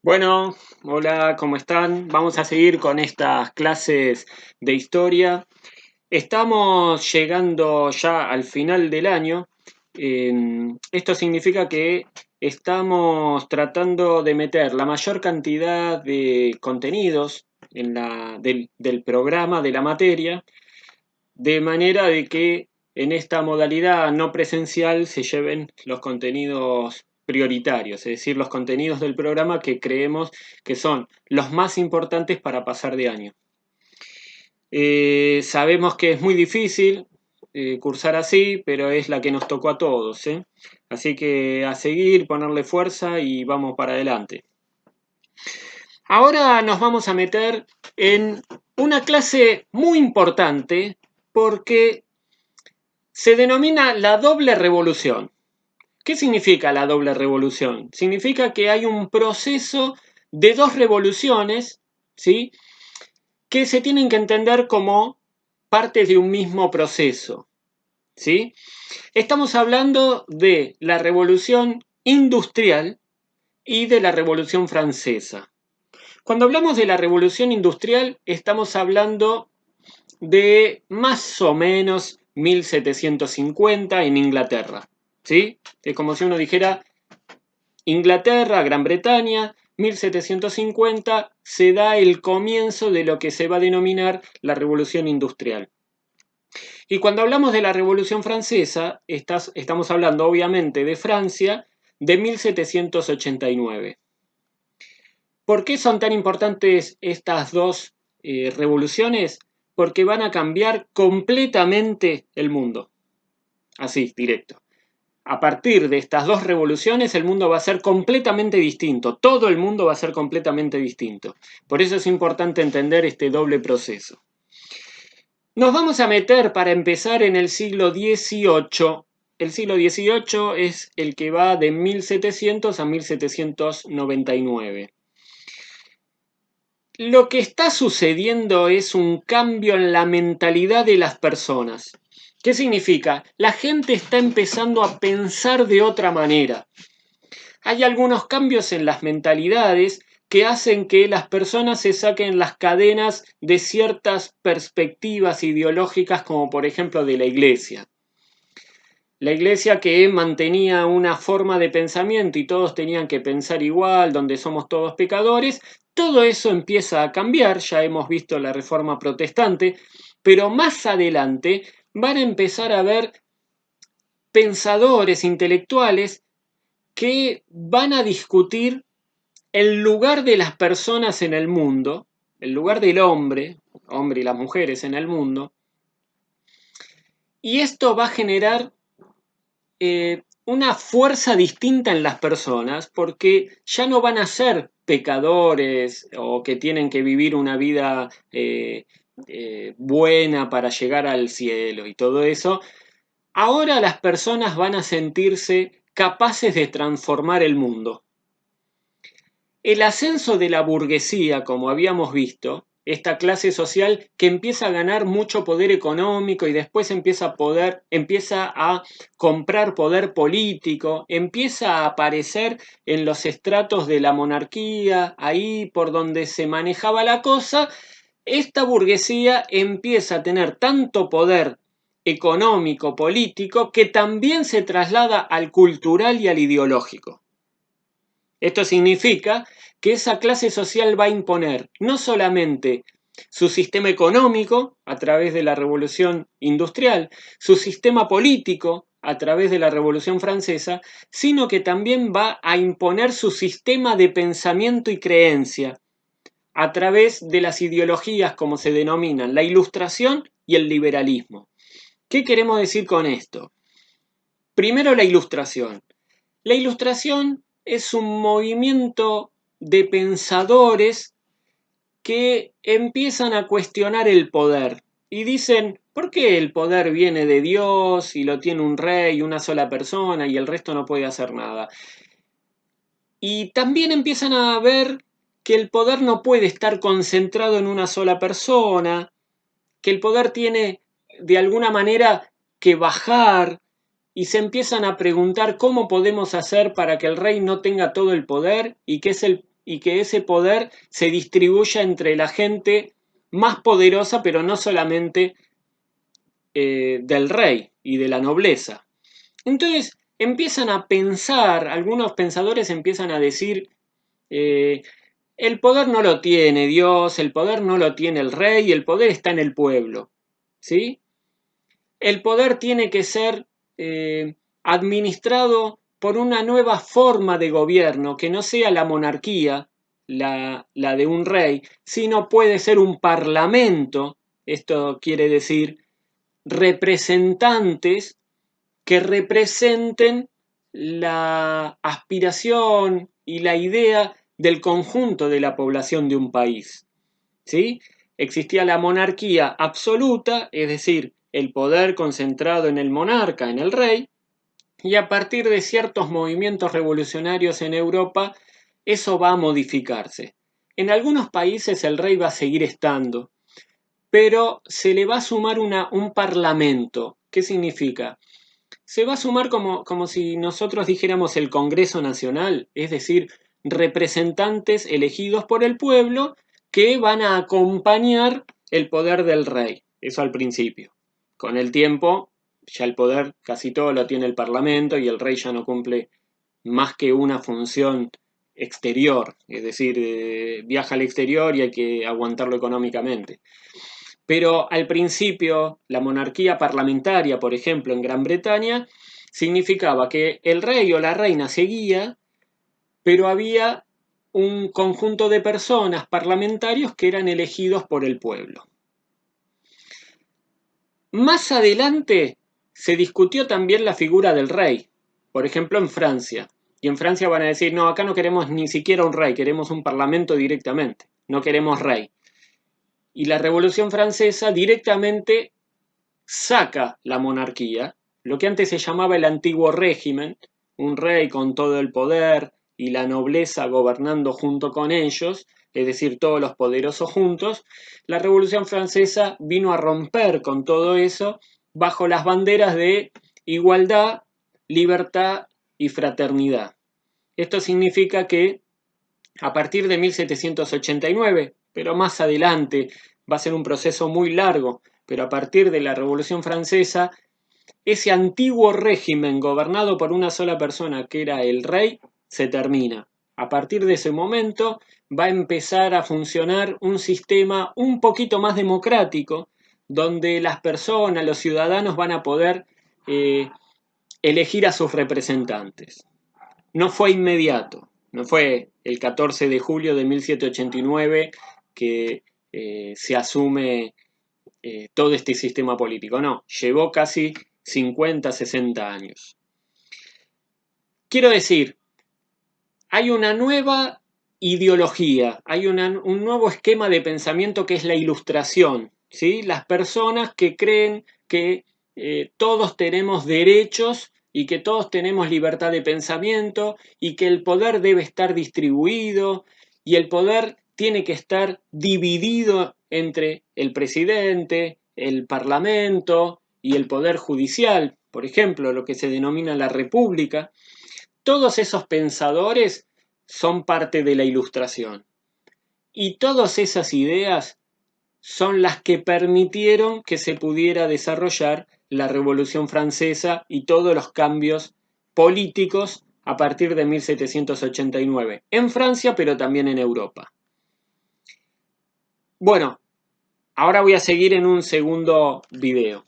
Bueno, hola, ¿cómo están? Vamos a seguir con estas clases de historia. Estamos llegando ya al final del año. Esto significa que estamos tratando de meter la mayor cantidad de contenidos del programa, de la materia, de manera de que en esta modalidad no presencial se lleven los contenidos prioritarios, es decir, los contenidos del programa que creemos que son los más importantes para pasar de año. Sabemos que es muy difícil cursar así, pero es la que nos tocó a todos, ¿eh? Así que a seguir, ponerle fuerza y vamos para adelante. Ahora nos vamos a meter en una clase muy importante porque se denomina la doble revolución. ¿Qué significa la doble revolución? Significa que hay un proceso de dos revoluciones, ¿sí?, que se tienen que entender como parte de un mismo proceso, ¿sí? Estamos hablando de la revolución industrial y de la revolución francesa. Cuando hablamos de la revolución industrial, estamos hablando de más o menos 1750 en Inglaterra, ¿sí? Es como si uno dijera Inglaterra, Gran Bretaña, 1750 se da el comienzo de lo que se va a denominar la revolución industrial. Y cuando hablamos de la revolución francesa, estamos hablando obviamente de Francia de 1789. ¿Por qué son tan importantes estas dos revoluciones? Porque van a cambiar completamente el mundo. Así, directo. A partir de estas dos revoluciones, el mundo va a ser completamente distinto. Todo el mundo va a ser completamente distinto. Por eso es importante entender este doble proceso. Nos vamos a meter para empezar en el siglo XVIII. El siglo XVIII es el que va de 1700 a 1799. Lo que está sucediendo es un cambio en la mentalidad de las personas. ¿Qué significa? La gente está empezando a pensar de otra manera. Hay algunos cambios en las mentalidades que hacen que las personas se saquen las cadenas de ciertas perspectivas ideológicas, como por ejemplo de la iglesia. La iglesia que mantenía una forma de pensamiento y todos tenían que pensar igual, donde somos todos pecadores, todo eso empieza a cambiar, ya hemos visto la reforma protestante, pero más adelante van a empezar a haber pensadores intelectuales que van a discutir el lugar de las personas en el mundo, el lugar del hombre y las mujeres en el mundo, y esto va a generar una fuerza distinta en las personas porque ya no van a ser pecadores o que tienen que vivir una vida buena para llegar al cielo y todo eso. Ahora las personas van a sentirse capaces de transformar el mundo. El ascenso de la burguesía, como habíamos visto, esta clase social que empieza a ganar mucho poder económico y después empieza a comprar poder político, empieza a aparecer en los estratos de la monarquía, ahí por donde se manejaba la cosa, esta burguesía empieza a tener tanto poder económico, político, que también se traslada al cultural y al ideológico. Esto significa que esa clase social va a imponer no solamente su sistema económico a través de la revolución industrial, su sistema político a través de la revolución francesa, sino que también va a imponer su sistema de pensamiento y creencia a través de las ideologías como se denominan la ilustración y el liberalismo. ¿Qué queremos decir con esto? Primero, la ilustración. La ilustración es un movimiento de pensadores que empiezan a cuestionar el poder y dicen, ¿por qué el poder viene de Dios y lo tiene un rey, una sola persona y el resto no puede hacer nada? Y también empiezan a ver que el poder no puede estar concentrado en una sola persona, que el poder tiene de alguna manera que bajar, y se empiezan a preguntar cómo podemos hacer para que el rey no tenga todo el poder y que y que ese poder se distribuya entre la gente más poderosa, pero no solamente del rey y de la nobleza. Entonces empiezan a pensar, algunos pensadores empiezan a decir, el poder no lo tiene Dios, el poder no lo tiene el rey, el poder está en el pueblo, ¿sí? El poder tiene que ser administrado por una nueva forma de gobierno, que no sea la monarquía, la de un rey, sino puede ser un parlamento, esto quiere decir representantes que representen la aspiración y la idea del conjunto de la población de un país, ¿sí? Existía la monarquía absoluta, es decir, el poder concentrado en el monarca, en el rey, y a partir de ciertos movimientos revolucionarios en Europa, eso va a modificarse. En algunos países el rey va a seguir estando, pero se le va a sumar un parlamento. ¿Qué significa? Se va a sumar como si nosotros dijéramos el Congreso Nacional, es decir, representantes elegidos por el pueblo que van a acompañar el poder del rey. Eso al principio. Con el tiempo, ya el poder casi todo lo tiene el Parlamento y el rey ya no cumple más que una función exterior, es decir, viaja al exterior y hay que aguantarlo económicamente. Pero al principio, la monarquía parlamentaria, por ejemplo, en Gran Bretaña, significaba que el rey o la reina seguía, pero había un conjunto de personas parlamentarios que eran elegidos por el pueblo. Más adelante se discutió también la figura del rey, por ejemplo en Francia. Y en Francia van a decir, no, acá no queremos ni siquiera un rey, queremos un parlamento directamente, no queremos rey. Y la Revolución Francesa directamente saca la monarquía, lo que antes se llamaba el antiguo régimen, un rey con todo el poder y la nobleza gobernando junto con ellos, es decir, todos los poderosos juntos. La Revolución Francesa vino a romper con todo eso bajo las banderas de igualdad, libertad y fraternidad. Esto significa que a partir de 1789, pero más adelante, va a ser un proceso muy largo, pero a partir de la Revolución Francesa, ese antiguo régimen gobernado por una sola persona, que era el rey, se termina. A partir de ese momento va a empezar a funcionar un sistema un poquito más democrático, donde las personas, los ciudadanos van a poder elegir a sus representantes. No fue inmediato, no fue el 14 de julio de 1789 que se asume todo este sistema político, no, llevó casi 50, 60 años. Quiero decir, hay una nueva ideología, hay un nuevo esquema de pensamiento que es la ilustración, ¿sí? Las personas que creen que todos tenemos derechos y que todos tenemos libertad de pensamiento y que el poder debe estar distribuido y el poder tiene que estar dividido entre el presidente, el parlamento y el poder judicial, por ejemplo, lo que se denomina la república. Todos esos pensadores son parte de la Ilustración. Y todas esas ideas son las que permitieron que se pudiera desarrollar la Revolución Francesa y todos los cambios políticos a partir de 1789, en Francia, pero también en Europa. Bueno, ahora voy a seguir en un segundo video.